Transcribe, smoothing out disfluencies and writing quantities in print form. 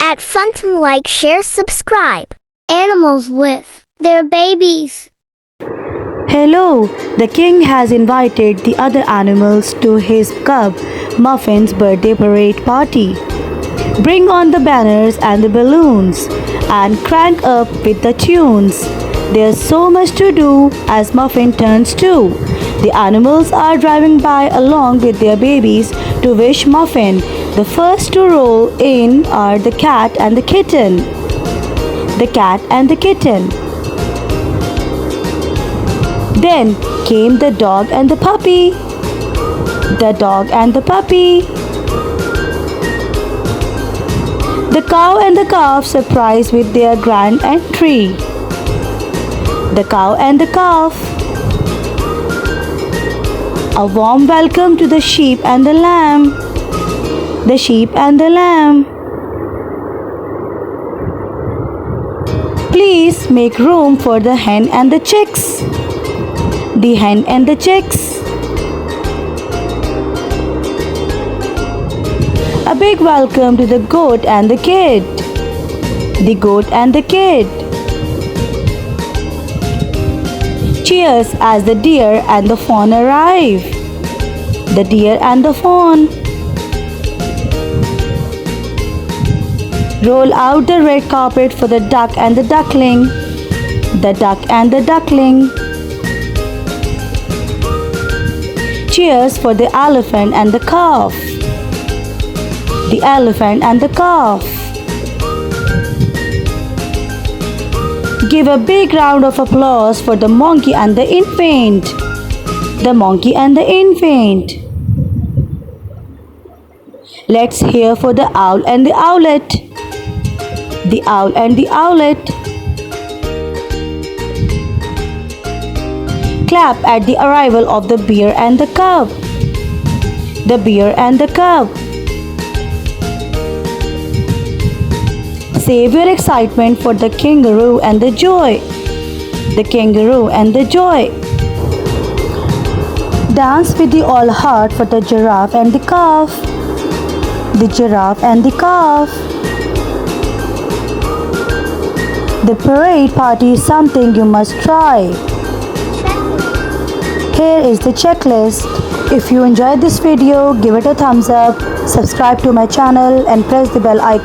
At FUNTM, like, share, subscribe. Animals with their babies. Hello, the king has invited the other animals to his cub Muffin's birthday parade party. Bring on the banners and the balloons and crank up with the tunes. There's so much to do as Muffin turns 2. The animals are driving by along with their babies to wish Muffin. The first to roll in are the cat and the kitten. The cat and the kitten. Then came the dog and the puppy. The dog and the puppy. The cow and the calf surprised with their grand entry. The cow and the calf. A warm welcome to the sheep and the lamb. The sheep and the lamb. Please make room for the hen and the chicks. The hen and the chicks. A big welcome to the goat and the kid. The goat and the kid. Cheers as the deer and the fawn arrive. The deer and the fawn. Roll out the red carpet for the duck and the duckling. The duck and the duckling. Cheers for the elephant and the calf. The elephant and the calf. Give a big round of applause for the monkey and the infant. The monkey and the infant. Let's hear for the owl and the owlet. The owl and the owlet. Clap at the arrival of the bear and the cub. The bear and the cub. Save your excitement for the kangaroo and the joy. The kangaroo and the joy. Dance with the all heart for the giraffe and the calf. The giraffe and the calf. The parade party is something you must try. Here is the checklist. If you enjoyed this video, give it a thumbs up, subscribe to my channel and press the bell icon.